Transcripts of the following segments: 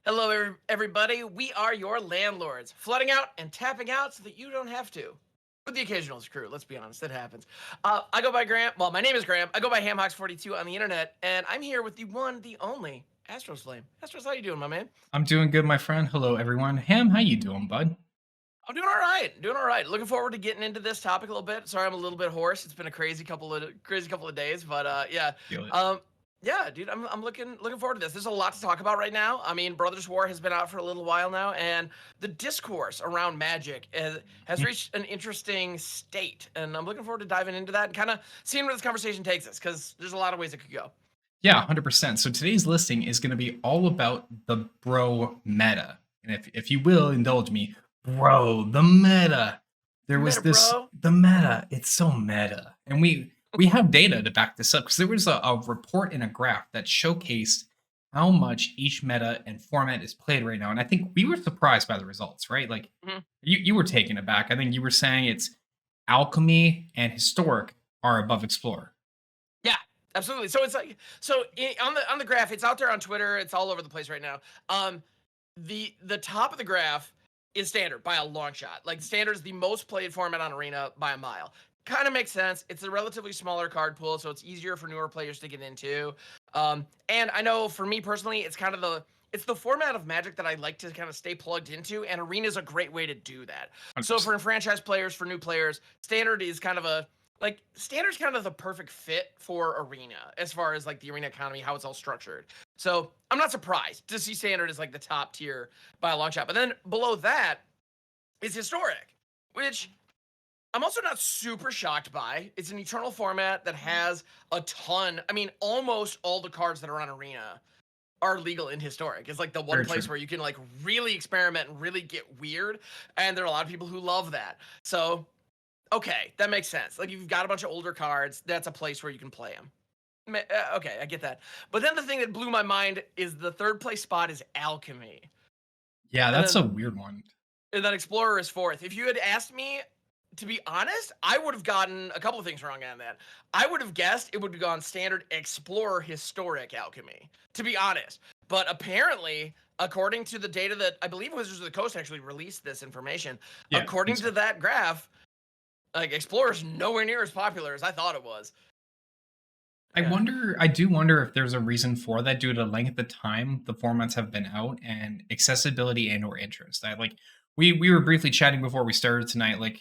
Hello, everybody. We are your landlords, flooding out and tapping out so that you don't have to. With the occasional screw, let's be honest, that happens. I go by Graham. Well, my name is Graham. I go by HamHocks42 on the internet, and I'm here with the one, the only Astralsflame. Astros, how you doing, my man? I'm doing good, my friend. Hello, everyone. Ham, how you doing, bud? I'm doing all right. Doing all right. Looking forward to getting into this topic a little bit. Sorry, I'm a little bit hoarse. It's been a crazy couple of days, but yeah. Feel it. Um, yeah, dude, I'm looking forward to this. There's a lot to talk about right now. I mean, Brothers War has been out for a little while now, and the discourse around Magic has Mm. reached an interesting state, and I'm looking forward to diving into that and kind of seeing where this conversation takes us, because there's a lot of ways it could go. Yeah, 100%. So today's listing is going to be all about the bro meta. And if you will indulge me, bro, the meta. There was Meta, this bro. the meta. It's so meta. And we have data to back this up because there was a report in a graph that showcased how much each meta and format is played right now. And I think we were surprised by the results, right? Like Mhm. you were taken aback. I think you were saying it's alchemy and historic are above explorer. Yeah, absolutely. So it's like on the graph, it's out there on Twitter. It's all over the place right now. The top of the graph is standard by a long shot. Like standard is the most played format on Arena by a mile. Kind of makes sense. It's a relatively smaller card pool, so it's easier for newer players to get into. And I know for me personally, it's the format of Magic that I like to kind of stay plugged into, and Arena is a great way to do that. So 100%. for franchise players, for new players, standard is kind of a like standard's kind of the perfect fit for Arena as far as like the Arena economy, how it's all structured. So I'm not surprised to see standard as like the top tier by a long shot. But then below that is historic, which I'm also not super shocked by. It's an eternal format that has a ton. I mean, almost all the cards that are on Arena are legal in historic. It's like the one Very place true. where you can like really experiment and really get weird. And there are a lot of people who love that. So okay, that makes sense. Like, you've got a bunch of older cards, that's a place where you can play them. Okay, I get that. But then the thing that blew my mind is the 3rd place spot is Alchemy, Yeah, and that's a then weird one. Explorer is 4th. If you had asked me, to be honest, I would have gotten a couple of things wrong on that. I would have guessed it would have gone Standard, Explorer, Historic, Alchemy, to be honest. But apparently, according to the data that I believe Wizards of the Coast actually released this information, Yeah, I according think so. to that graph, like Explorer's nowhere near as popular as I thought it was. Yeah. I do wonder if there's a reason for that due to length of time the formats have been out and accessibility and or interest. I like we were briefly chatting before we started tonight, like,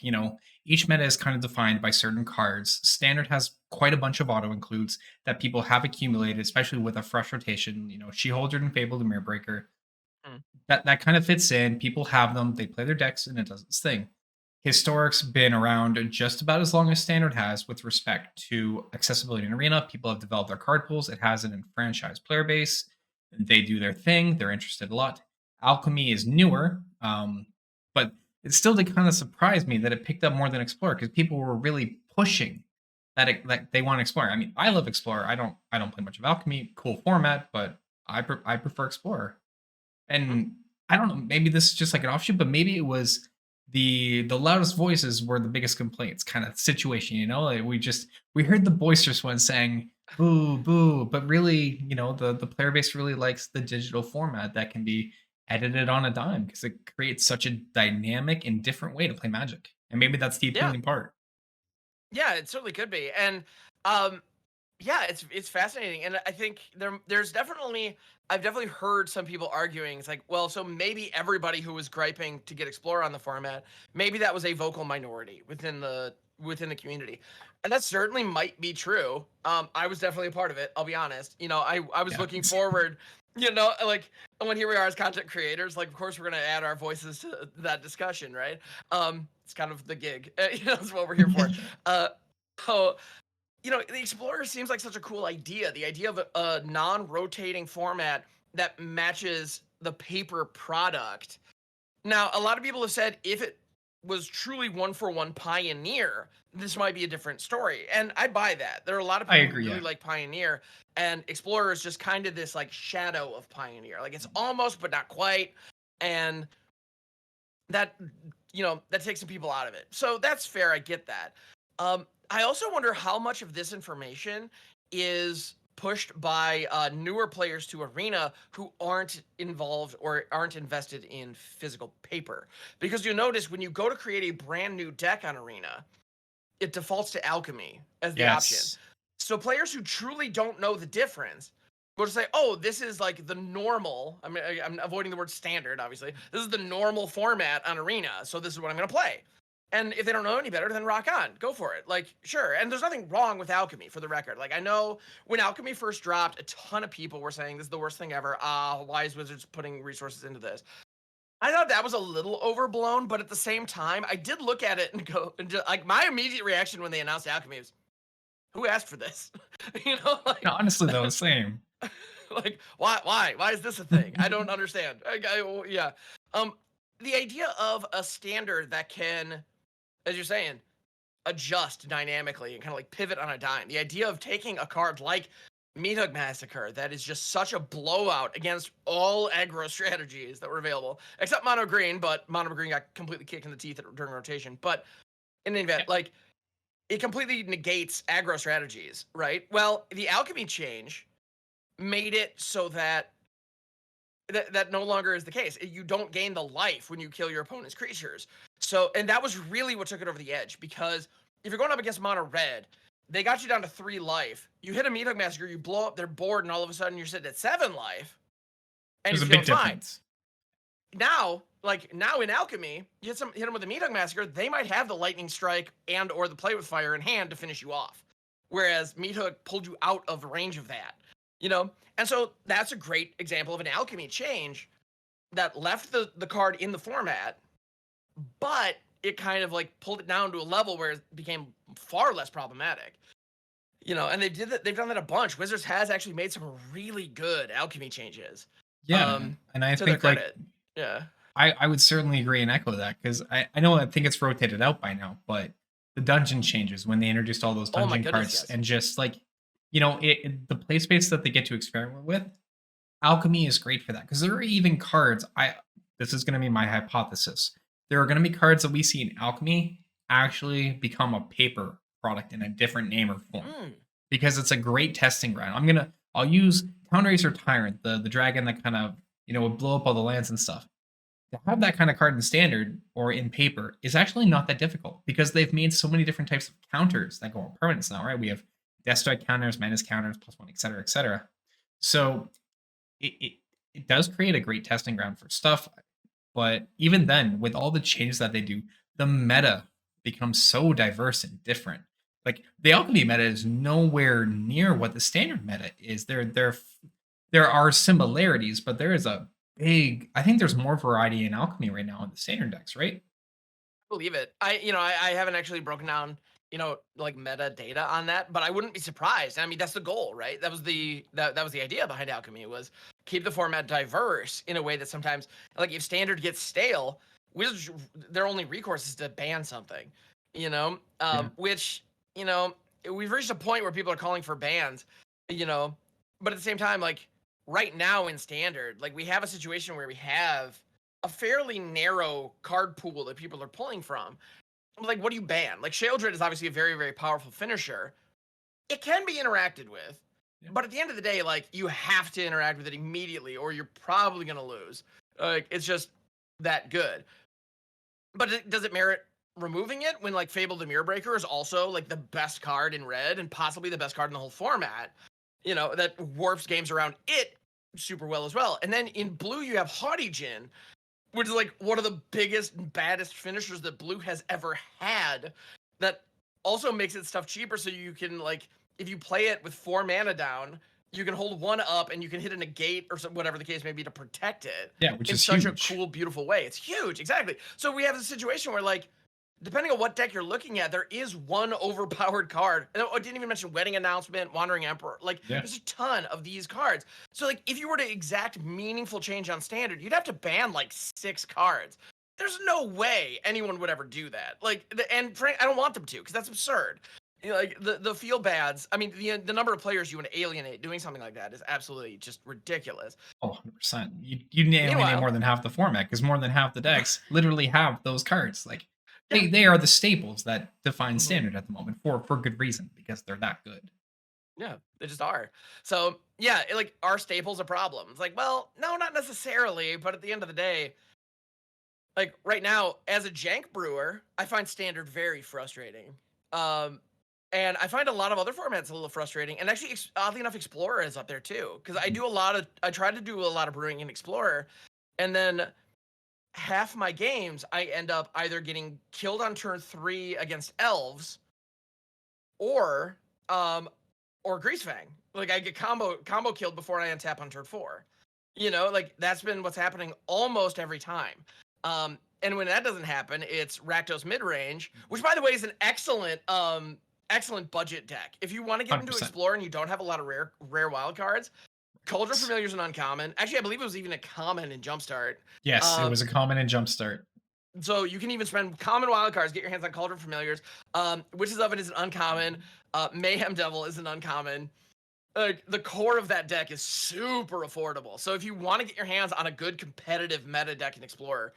each meta is kind of defined by certain cards. Standard has quite a bunch of auto includes that people have accumulated, especially with a fresh rotation. She Holder and Fable the Mirror Breaker. Mm. That kind of fits in. People have them, they play their decks, and it does its thing. Historic's been around just about as long as Standard has with respect to accessibility in Arena. People have developed their card pools. It has an enfranchised player base. They do their thing. They're interested a lot. Alchemy is newer, but it still did kind of surprise me that it picked up more than Explorer because people were really pushing that they want Explorer. I mean, I love Explorer. I don't play much of Alchemy. Cool format, but I prefer Explorer. Mhm. And I don't know, maybe this is just like an offshoot, but maybe it was the loudest voices were the biggest complaints kind of situation, Like we heard the boisterous ones saying boo boo, but really, the player base really likes the digital format that can be edited on a dime because it creates such a dynamic and different way to play Magic. And maybe that's the Yeah. appealing part. Yeah, it certainly could be. And um yeah, it's fascinating. And I think there's definitely I've definitely heard some people arguing it's like, well, so maybe everybody who was griping to get Explorer on the format, maybe that was a vocal minority within the community. And that certainly might be true. I was definitely a part of it, I'll be honest. I was Yeah. looking forward, like when here we are as content creators, like of course we're gonna add our voices to that discussion, right? It's kind of the gig. That's what we're here for. Uh so the Explorer seems like such a cool idea. The idea of a non-rotating format that matches the paper product. Now, a lot of people have said if it was truly one for one Pioneer, this might be a different story. And I buy that. There are a lot of I people who agree, really yeah. like Pioneer, and Explorer is just kind of this like shadow of Pioneer. Like it's almost, but not quite. And that that takes some people out of it. So that's fair. I get that. I also wonder how much of this information is pushed by newer players to Arena who aren't involved or aren't invested in physical paper. Because you notice when you go to create a brand new deck on Arena, it defaults to Alchemy as the option. Yes. So players who truly don't know the difference will just say, "Oh, this is like the normal." I mean, I'm avoiding the word standard, obviously. This is the normal format on Arena, so this is what I'm going to play. And if they don't know any better, then rock on, go for it. Like, sure. And there's nothing wrong with Alchemy, for the record. Like, I know when Alchemy first dropped, a ton of people were saying this is the worst thing ever. Why is Wizards putting resources into this? I thought that was a little overblown, but at the same time, I did look at it and go, and just, like, my immediate reaction when they announced Alchemy was, who asked for this? You know, No, honestly, though, same. like why is this a thing? I don't understand. Yeah. Um, the idea of a standard that can, as you're saying, adjust dynamically and kind of like pivot on a dime. The idea of taking a card like Meathug Massacre that is just such a blowout against all aggro strategies that were available, except mono green, but mono green got completely kicked in the teeth during rotation. But in the event, Yeah. like, it completely negates aggro strategies, right? Well, the alchemy change made it so that that no longer is the case. You don't gain the life when you kill your opponent's creatures. So, and that was really what took it over the edge, because if you're going up against mono red, they got you down to 3 life. You hit a Meathug Massacre, you blow up their board, and all of a sudden you're sitting at 7 life, and There's you're a big feeling fine. difference. Now, like now in Alchemy, you hit them with a Meathug Massacre, they might have the Lightning Strike and or the Play with Fire in hand to finish you off. Whereas Meathug pulled you out of range of that. You know? And so that's a great example of an alchemy change that left the card in the format, but it kind of like pulled it down to a level where it became far less problematic. You know, and they've done that a bunch. Wizards has actually made some really good alchemy changes. Yeah, and I To their think, like, credit. Yeah. I would certainly agree and echo that, because I know I think it's rotated out by now, but the dungeon changes when they introduced all those Oh my dungeon goodness, cards, yes. and just, like, the play space that they get to experiment with, alchemy is great for that, because there are even cards. This is going to be my hypothesis. There are going to be cards that we see in alchemy actually become a paper product in a different name or form, Mm. because it's a great testing ground. I'll use Town Racer Tyrant, the dragon that kind of would blow up all the lands and stuff. To have that kind of card in standard or in paper is actually not that difficult, because they've made so many different types of counters that go on permanents now, right? We have Death Strike counters, Menace counters, +1, etc., etc. So it does create a great testing ground for stuff. But even then, with all the changes that they do, the meta becomes so diverse and different. Like, the alchemy meta is nowhere near what the standard meta is. There are similarities, but there is a big. I think there's more variety in alchemy right now in the standard decks, right? Believe it. I haven't actually broken down, like meta data on that, but I wouldn't be surprised. I mean, that's the goal, right? That was the idea behind alchemy, was keep the format diverse in a way that sometimes, like, if standard gets stale, Wizards, their only recourse is to ban something, Yeah. which, we've reached a point where people are calling for bans, you know, but at the same time, like, right now in standard, like, we have a situation where we have a fairly narrow card pool that people are pulling from. Like, what do you ban? Like, Sheldred is obviously a very, very powerful finisher. It can be interacted with, Yeah. but at the end of the day, like, you have to interact with it immediately, or you're probably gonna lose. Like, it's just that good. But does it merit removing it when, like, Fable the Mirror Breaker is also like the best card in red and possibly the best card in the whole format? That warps games around it super well as well. And then in blue, you have Haughty Jin, which is like one of the biggest and baddest finishers that blue has ever had, that also makes its stuff cheaper, so you can, like, if you play it with 4 mana down, you can hold 1 up and you can hit a negate or whatever the case may be to protect it Yeah, which in is such a huge. cool, beautiful way. It's huge, exactly. So we have a situation where, like, depending on what deck you're looking at, there is one overpowered card. And I didn't even mention Wedding Announcement, Wandering Emperor. Like, Yeah. there's a ton of these cards. So, like, if you were to exact meaningful change on standard, you'd have to ban like 6 cards. There's no way anyone would ever do that. Like, and Frank, I don't want them to, because that's absurd. Like, the feel bads. I mean, the number of players you want to alienate doing something like that is absolutely just ridiculous. Oh, 100%. You alienate Meanwhile, more than half the format, because more than half the decks literally have those cards. Like, yeah. they are the staples that define Mhm. standard at the moment, for good reason, because they're that good. Yeah, they just are. So yeah, like are staples a problem? It's like, well, no, not necessarily. But at the end of the day, like right now, as a jank brewer, I find standard very frustrating. Um, and I find a lot of other formats a little frustrating. And actually, oddly enough, Explorer is up there too. Because I try to do a lot of brewing in Explorer, and then half my games I end up either getting killed on turn 3 against elves, or um, or Greasefang. Like I get combo killed before I untap on turn 4. Like that's been what's happening almost every time. And when that doesn't happen, it's Rakdos midrange, which by the way is an excellent budget deck. If you want to get into 100%. Explorer and you don't have a lot of rare wild cards, Cauldron Familiar is an uncommon. Actually, I believe it was even a common in Jumpstart. Yes, it Um, was a common in Jumpstart. so you can even spend common wild cards, get your hands on Cauldron Familiars. Witches of it is an uncommon. Mayhem Devil is an uncommon. The core of that deck is super affordable. So if you want to get your hands on a good competitive meta deck in Explorer,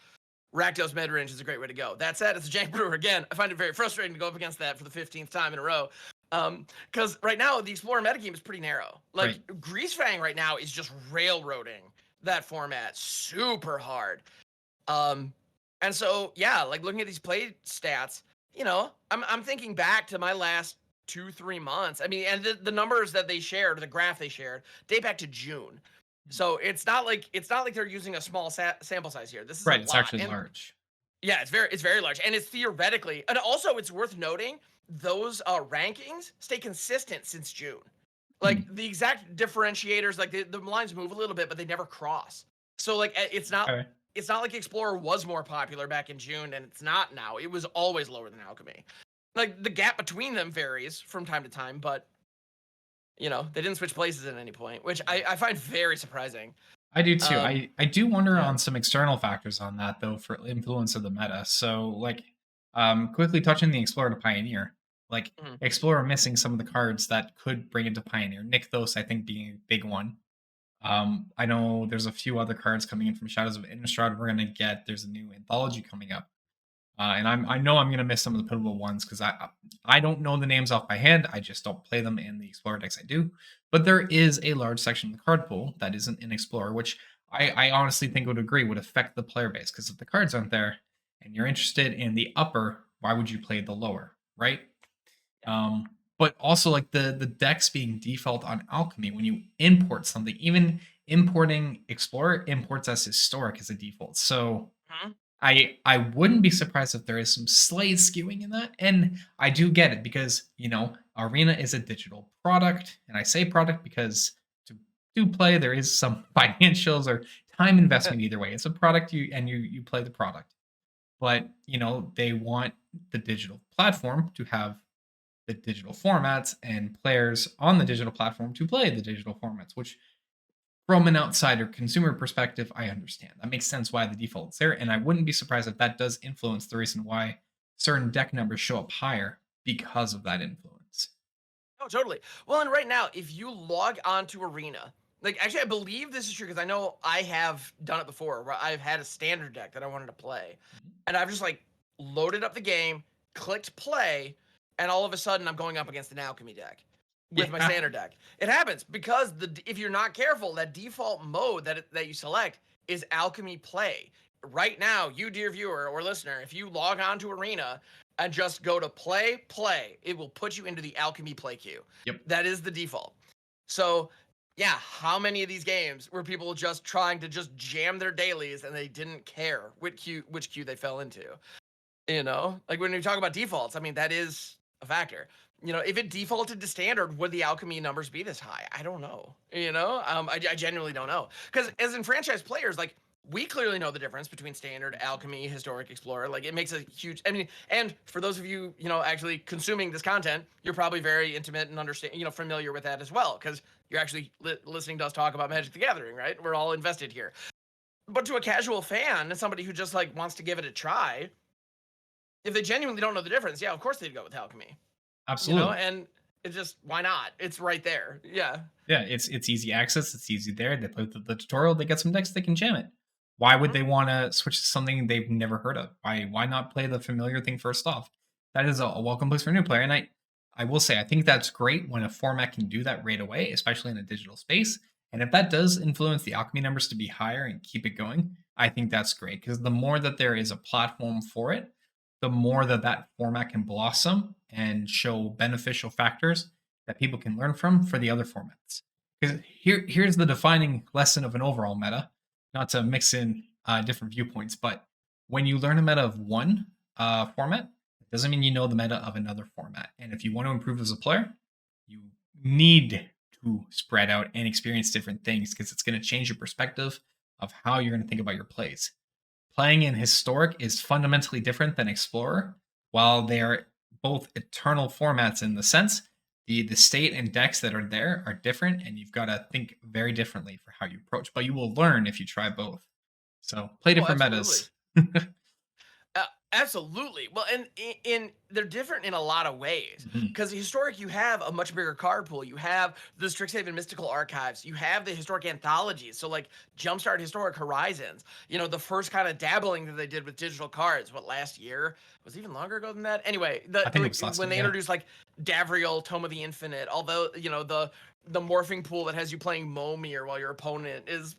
Rakdos midrange is a great way to go. That said, it's a jank brewer. Again, I find it very frustrating to go up against that for the 15th time in a row. Because right now, the Explorer metagame is pretty narrow. Like, Right. Greasefang right now is just railroading that format super hard. And so, yeah, like looking at these play stats, I'm thinking back to my last 2-3 months. I mean, and the numbers that they shared, the graph they shared, date back to June. So it's not like they're using a small sample size here. This is a Right, it's lot, actually and large. yeah, it's very large, and it's theoretically, and also it's worth noting those rankings stay consistent since June. Hmm, Like the exact differentiators, like the lines move a little bit, but they never cross. So like okay. it's not like Explorer was more popular back in June and it's not now. It was always lower than Alchemy. Like the gap between them varies from time to time, but they didn't switch places at any point, which I find very surprising. I do too. Um, I do wonder yeah. on some external factors on that though for influence of the meta. So like quickly touching the Explorer to Pioneer. Like Mhm. Explorer missing some of the cards that could bring it to Pioneer. Nykthos, I think, being a big one. I know there's a few other cards coming in from Shadows of Innistrad we're gonna get. There's a new anthology coming up. And I know I'm gonna miss some of the pivotal ones because I don't know the names off by hand. I just don't play them in the Explorer decks I do. But there is a large section of the card pool that isn't in Explorer, which I honestly think would agree would affect the player base. Because if the cards aren't there and you're interested in the upper, why would you play the lower, right? Um, but also like the decks being default on Alchemy when you import something, even importing Explorer imports as historic as a default. So Mhm. I wouldn't be surprised if there is some slight skewing in that, and I do get it because Arena is a digital product, and I say product because to do play there is some financials or time investment either way. It's a product you play the product, but they want the digital platform to have the digital formats and players on the digital platform to play the digital formats, which from an outsider consumer perspective, I understand. That makes sense why the default is there, and I wouldn't be surprised if that does influence the reason why certain deck numbers show up higher because of that influence. Oh, totally. Well, and right now, if you log on to Arena, like actually, I believe this is true because I know I have done it before where I've had a standard deck that I wanted to play, Mhm. and I've just like loaded up the game, clicked play, and all of a sudden I'm going up against an alchemy deck with my Yeah, standard deck. It happens because if you're not careful, that default mode that you select is alchemy play. Right now, you dear viewer or listener, if you log on to Arena and just go to play, it will put you into the alchemy play queue. yep. That is the default. So yeah, how many of these games were people just trying to just jam their dailies and they didn't care which queue they fell into? Like when we talk about defaults, I mean that is a factor. If it defaulted to standard, would the alchemy numbers be this high? I don't know. I genuinely don't know because as in franchise players, like we clearly know the difference between standard, alchemy, historic, explorer. Like it makes a huge. I mean, and for those of you, actually consuming this content, you're probably very intimate and understand, familiar with that as well because you're actually listening to us talk about Magic the Gathering, right? We're all invested here. But to a casual fan and somebody who just like wants to give it a try, if they genuinely don't know the difference, yeah, of course they'd go with alchemy. Absolutely. And it's just why not? It's right there. Yeah. Yeah, it's easy access, it's easy there. They play the tutorial, they get some decks, they can jam it. Why would Mhm. they want to switch to something they've never heard of? Why not play the familiar thing first off? That is a welcome place for a new player, and I will say I think that's great when a format can do that right away, especially in a digital space. And if that does influence the alchemy numbers to be higher and keep it going, I think that's great because the more that there is a platform for it, the more that that format can blossom and show beneficial factors that people can learn from for the other formats. Because here's the defining lesson of an overall meta, not to mix in different viewpoints, but when you learn a meta of one format, it doesn't mean you know the meta of another format. And if you want to improve as a player, you need to spread out and experience different things because it's going to change your perspective of how you're going to think about your plays. Playing in Historic is fundamentally different than Explorer. While they're both eternal formats in the sense, the state and decks that are there are different, and you've got to think very differently for how you approach. But you will learn if you try both. So play Oh, different absolutely. metas. Absolutely. Well, and in they're different in a lot of ways. Mhm. Because historic, you have a much bigger card pool. You have the Strixhaven Mystical Archives. You have the historic anthologies. So like Jumpstart Historic Horizons. You know, the first kind of dabbling that they did with digital cards. What, last year? Was it even longer ago than that? Anyway, I think it like was last when year. they Yeah. introduced like Davriel, Tome of the Infinite. Although the morphing pool that has you playing Momir while your opponent is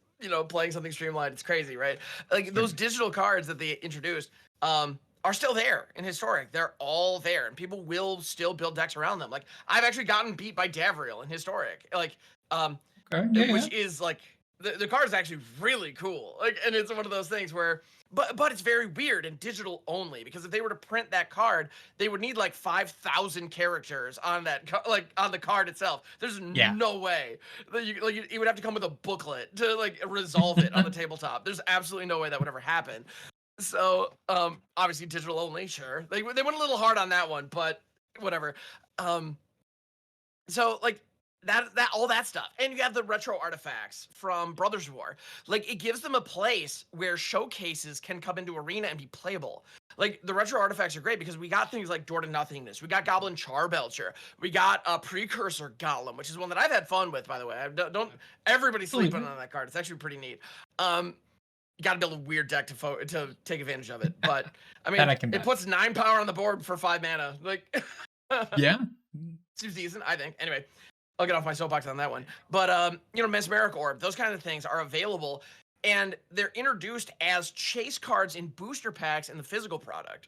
playing something streamlined. It's crazy, right? Like those Sure. digital cards that they introduced are still there in historic. They're all there, and people will still build decks around them. Like I've actually gotten beat by Davriel in historic, like Okay. Yeah. Yeah. which is like the card is actually really cool. Like, and it's one of those things where, but it's very weird and digital only because if they were to print that card, they would need like 5,000 characters on that, like on the card itself. There's Yeah. no way that you would have to come with a booklet to like resolve it on the tabletop. There's absolutely no way that would ever happen. So, obviously digital only, sure. They went a little hard on that one, but whatever. Um, so like that all that stuff, and you have the retro artifacts from Brothers War. Like it gives them a place where showcases can come into Arena and be playable. Like the retro artifacts are great because we got things like Door to Nothingness, we got Goblin Charbelcher, we got a Precursor Golem, which is one that I've had fun with, by the way. Don't everybody Believe sleeping it. on that card. It's actually pretty neat. You got to build a weird deck to take advantage of it. But I That mean, I can it bet. puts 9 power on the board for 5 mana. Like, Yeah. seems decent, I think. Anyway, I'll get off my soapbox on that one. But Mesmeric Orb, those kind of things are available, and they're introduced as chase cards in booster packs in the physical product,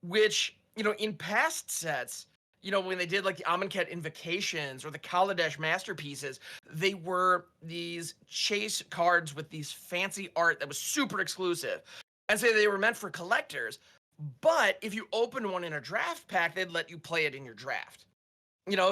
which in past sets. When they did like the Amonkhet Invocations or the Kaladesh Masterpieces, they were these chase cards with these fancy art that was super exclusive. And so they were meant for collectors. But if you open one in a draft pack, they'd let you play it in your draft.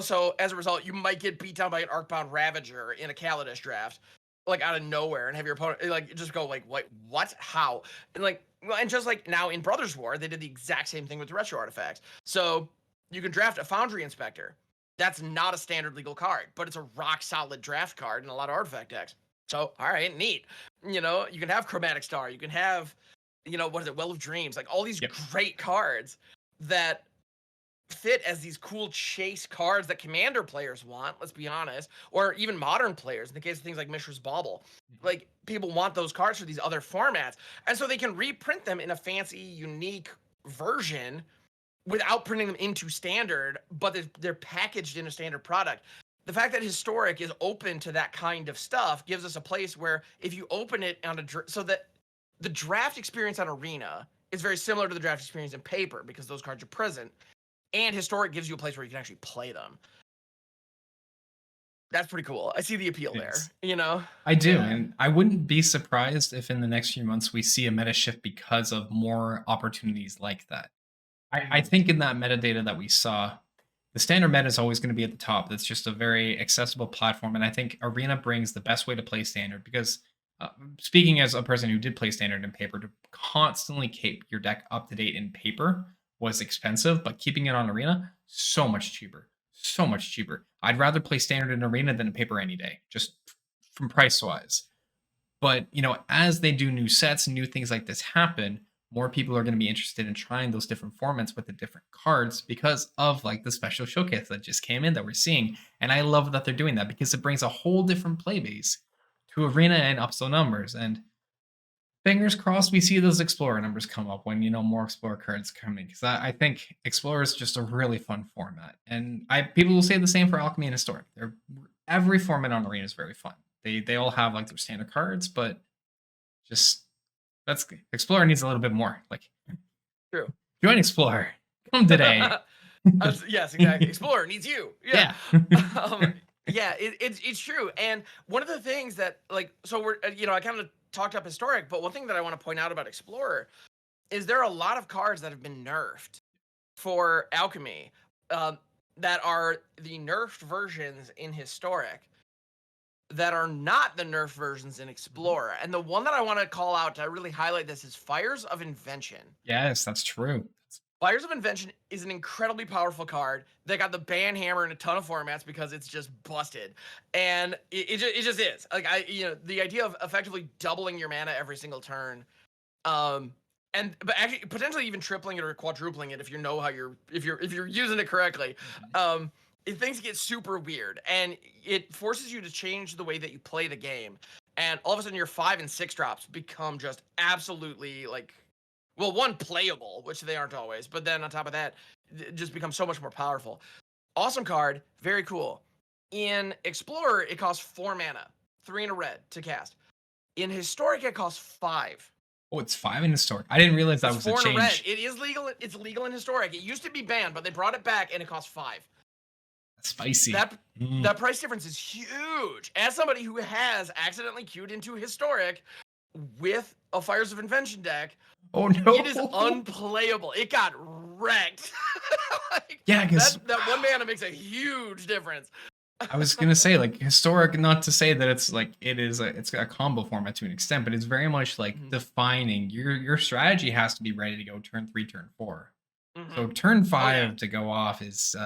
So as a result, you might get beat down by an Arcbound Ravager in a Kaladesh draft, like out of nowhere, and have your opponent like just go like, what, how? And like, well, and just like now in Brothers War, they did the exact same thing with the retro artifacts. So you can draft a Foundry Inspector. That's not a standard legal card, but it's a rock solid draft card in a lot of artifact decks. So, all right, neat. You can have Chromatic Star. You can have, what is it, Well of Dreams. Like all these Yep. great cards that fit as these cool chase cards that Commander players want, let's be honest, or even modern players in the case of things like Mishra's Bauble. Like people want those cards for these other formats. And so they can reprint them in a fancy, unique version without printing them into standard, but they're packaged in a standard product. The fact that historic is open to that kind of stuff gives us a place where if you open it on so that the draft experience on Arena is very similar to the draft experience in paper because those cards are present, and historic gives you a place where you can actually play them. That's pretty cool. I see the appeal It there, is. I do, Yeah. and I wouldn't be surprised if in the next few months we see a meta shift because of more opportunities like that. I think in that metadata that we saw, the standard meta is always going to be at the top. That's just a very accessible platform, and I think Arena brings the best way to play standard because, speaking as a person who did play standard in paper, to constantly keep your deck up to date in paper was expensive, but keeping it on Arena so much cheaper, so much cheaper. I'd rather play standard in Arena than in paper any day, just from price wise. But, as they do new sets, new things like this happen, more people are going to be interested in trying those different formats with the different cards because of like the special showcase that just came in that we're seeing. And I love that they're doing that because it brings a whole different play base to Arena and upsell numbers. And Fingers crossed we see those Explorer numbers come up when, more Explorer cards coming, because I think Explorer is just a really fun format, and I people will say the same for Alchemy and Historic. Every format on Arena is very fun. They all have, like, their standard cards, but just that's Explorer needs a little bit more. Like, True. join Explorer. Come today. Yes, exactly. Explorer needs you. Yeah. Yeah. Yeah, it's true. And one of the things that, like, so we're I kind of talked up Historic, but one thing that I want to point out about Explorer is there are a lot of cards that have been nerfed for Alchemy, um, that are the nerfed versions in Historic that are not the nerfed versions in Explorer. And the one that I want to call out to really highlight this is Fires of Invention. Yes, that's true. Fires of Invention is an incredibly powerful card. They got the ban hammer in a ton of formats because it's just busted, and it just is. Like, the idea of effectively doubling your mana every single turn, but actually potentially even tripling it or quadrupling it if you know how if you're using it correctly. Things get super weird, and it forces you to change the way that you play the game. And all of a sudden, your 5 and 6 drops become just absolutely, like, well, one, playable, which they aren't always, but then on top of that, it just becomes so much more powerful. Awesome card, very cool. In Explorer, it costs 4 mana, 3 in a red to cast. In Historic, it costs 5. Oh, it's 5 in Historic. I didn't realize that It's was a 4 in a change. red. It is legal. It's legal in Historic. It used to be banned, but they brought it back, and it costs 5. Spicy. That price difference is huge. As somebody who has accidentally queued into Historic with a Fires of Invention deck, Oh no! it is unplayable. It got wrecked. Like, Yeah, because that 1 mana makes a huge difference. I was gonna say, like, Historic. Not to say that it's like it's a combo format to an extent, but it's very much like defining your strategy has to be ready to go turn 3, turn 4. So turn 5 to go off is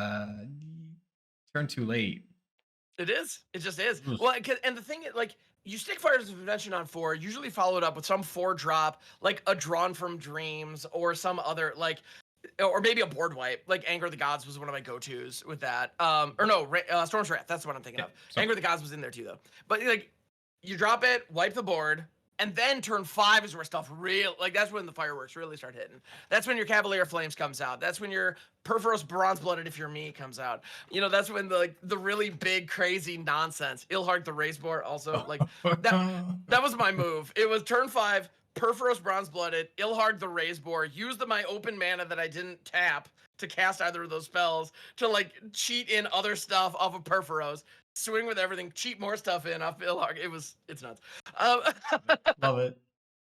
turn too late. It is. It just is. Ugh. Well, and the thing is, like, you stick Fires of Invention on 4, usually followed up with some 4-drop, like a Drawn from Dreams or some other, like, or maybe a board wipe. Like, Anger of the Gods was one of my go-tos with that. Or no, Storm's Wrath. That's what I'm thinking of. Anger of the Gods was in there too, though. But, like, you drop it, wipe the board, and then turn 5 is where stuff that's when the fireworks really start hitting. That's when your Cavalier Flames comes out. That's when your Perforos Bronze Blooded, if you're me, comes out. That's when the really big, crazy nonsense. Ilharg the Razebore also, like, that was my move. It was turn 5, Perforos Bronze Blooded, Ilharg the Razebore, use my open mana that I didn't tap to cast either of those spells to, like, cheat in other stuff off of Perforos. Swing with everything, cheat more stuff in off Ilharg. It's nuts. Love it.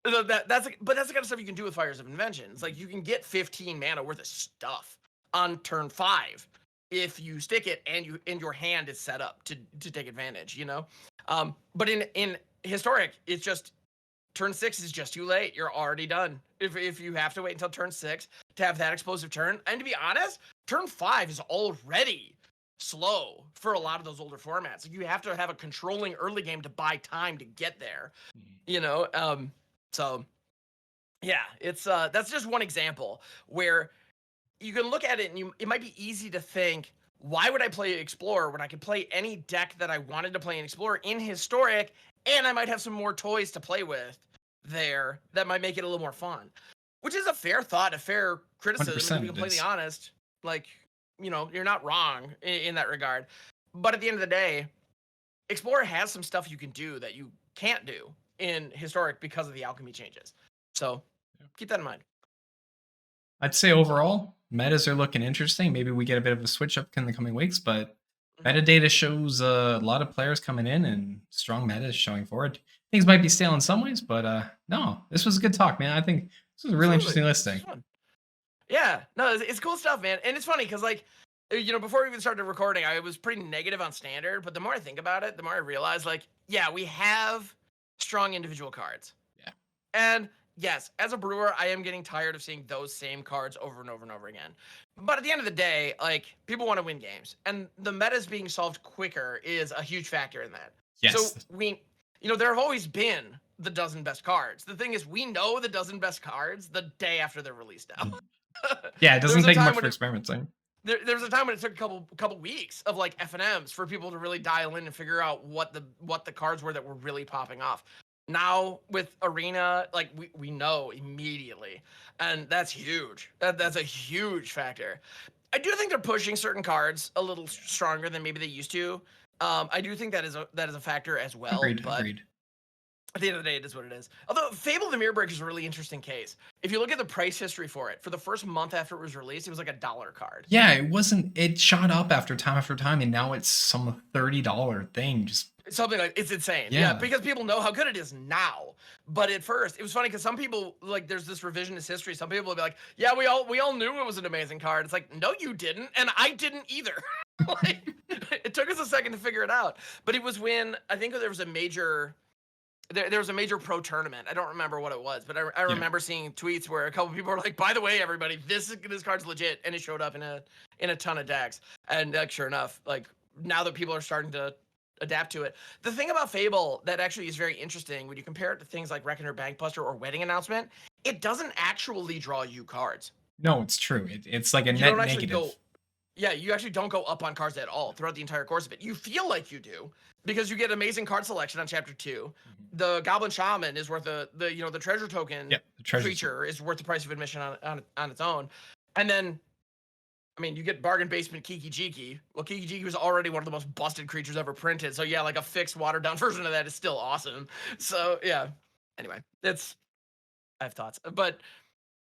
That's the kind of stuff you can do with Fires of Invention. It's like you can get 15 mana worth of stuff on turn 5 if you stick it and your hand is set up to take advantage. But in Historic, it's just turn 6 is just too late. You're already done. If you have to wait until turn 6 to have that explosive turn, and to be honest, turn 5 is already slow for a lot of those older formats. You have to have a controlling early game to buy time to get there. So yeah, it's that's just one example where you can look at it and it might be easy to think, why would I play Explorer when I could play any deck that I wanted to play in Explorer in Historic, and I might have some more toys to play with there that might make it a little more fun. Which is a fair thought, a fair criticism, to be completely honest. Like, you're not wrong in that regard. But at the end of the day, Explorer has some stuff you can do that you can't do in Historic because of the alchemy changes. So keep that in mind. I'd say overall, metas are looking interesting. Maybe we get a bit of a switch up in the coming weeks, but metadata shows a lot of players coming in and strong metas showing forward. Things might be stale in some ways, but no, this was a good talk, man. I think this was a really interesting listing. Yeah, no, it's cool stuff, man. And it's funny because, like, before we even started recording, I was pretty negative on Standard, but the more I think about it, the more I realize, like, yeah, we have strong individual cards. Yeah. And yes, as a brewer, I am getting tired of seeing those same cards over and over and over again. But at the end of the day, like, people want to win games, and the metas being solved quicker is a huge factor in that. Yes. So there have always been the dozen best cards. The thing is, we know the dozen best cards the day after they're released now. Yeah, it doesn't take much for experimenting. There was a time when it took a couple weeks of, like, FNMs for people to really dial in and figure out what the cards were that were really popping off. Now with Arena, like we know immediately, and that's huge. That's a huge factor. I do think they're pushing certain cards a little stronger than maybe they used to. I do think that is a factor as well, Agreed. but Agreed. at the end of the day, it is what it is. Although Fable the Mirror Break is a really interesting case. If you look at the price history for it, for the first month after it was released, it was like $1 card. Yeah, it wasn't. It shot up after time, and now it's some $30 thing. Just Something like it's insane. Yeah, yeah, because people know how good it is now. But at first, it was funny because some people like there's this revisionist history. Some people will be like, "Yeah, we all knew it was an amazing card." It's like, no, you didn't, and I didn't either. Like, it took us a second to figure it out. But it was when I think there was a major there was a major pro tournament. I don't remember what it was, but I yeah. remember seeing tweets where a couple people were like, "By the way, everybody, this card's legit," and it showed up in a ton of decks. And sure enough, like now that people are starting to adapt to it, the thing about Fable that actually is very interesting when you compare it to things like Reckoner Bankbuster or Wedding Announcement, it doesn't actually draw you cards. No, it's true. It's like a You net don't actually negative. go yeah, you actually don't go up on cards at all throughout the entire course of it. You feel like you do because you get amazing card selection on chapter 2. The Goblin Shaman is worth the treasure token Yeah, the treasure creature is worth the price of admission on its own. And then I mean, you get bargain basement Kiki Jiki. Well, Kiki Jiki was already one of the most busted creatures ever printed. So yeah, like a fixed watered down version of that is still awesome. So yeah. Anyway, I have thoughts. But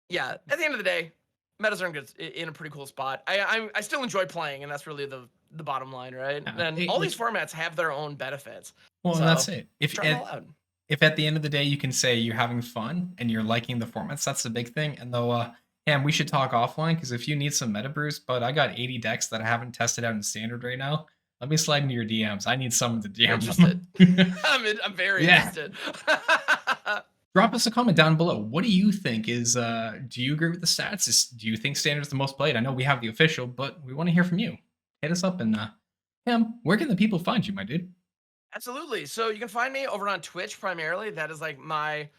yeah, at the end of the day, metas are in a pretty cool spot. I still enjoy playing, and that's really the bottom line, right? Yeah, And all these formats have their own benefits. well, So and that's it. try them all out. If at the end of the day you can say you're having fun and you're liking the formats, that's the big thing. And though, Cam, we should talk offline because if you need some meta brews, but I got 80 decks that I haven't tested out in standard right now. Let me slide into your DMs. I need some of the DMs. Interested. I'm very interested. Drop us a comment down below. What do you think is, do you agree with the stats? Do you think standard's the most played? I know we have the official, but we want to hear from you. Hit us up and, Cam, where can the people find you, my dude? Absolutely. So you can find me over on Twitch primarily. That is like my,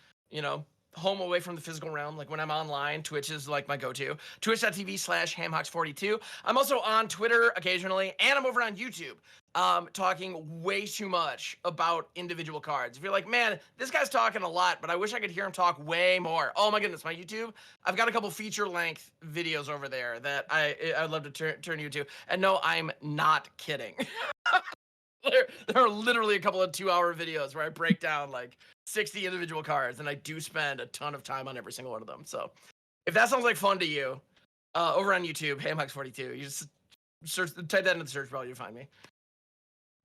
home away from the physical realm. Like when I'm online, Twitch is like my go-to. Twitch.tv/HamHocks42. I'm also on Twitter occasionally, and I'm over on YouTube, talking way too much about individual cards. If you're like, man, this guy's talking a lot, but I wish I could hear him talk way more. Oh my goodness, my YouTube. I've got a couple feature-length videos over there that I'd love to turn you to. And no, I'm not kidding. There are literally a couple of 2-hour videos where I break down like 60 individual cards, and I do spend a ton of time on every single one of them. So if that sounds like fun to you, over on YouTube, HamHocks42, you just type that into the search bar, you'll find me.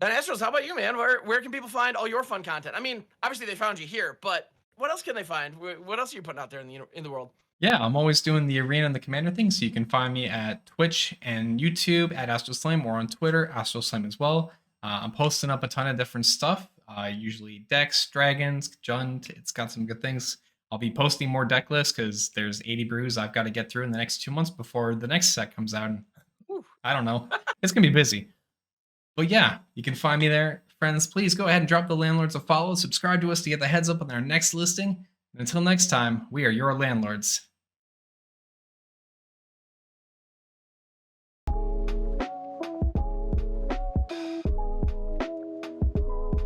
And Astros, how about you, man? Where can people find all your fun content? I mean, obviously they found you here, but what else can they find? What else are you putting out there in the world? Yeah, I'm always doing the arena and the commander thing, so you can find me at Twitch and YouTube at Astralsflame or on Twitter, Astralsflame as well. I'm posting up a ton of different stuff, usually decks, dragons, Jund. It's got some good things. I'll be posting more deck lists because there's 80 brews I've got to get through in the next 2 months before the next set comes out. And, I don't know. It's going to be busy. But yeah, you can find me there. Friends, please go ahead and drop the landlords a follow. Subscribe to us to get the heads up on our next listing. And until next time, we are your landlords.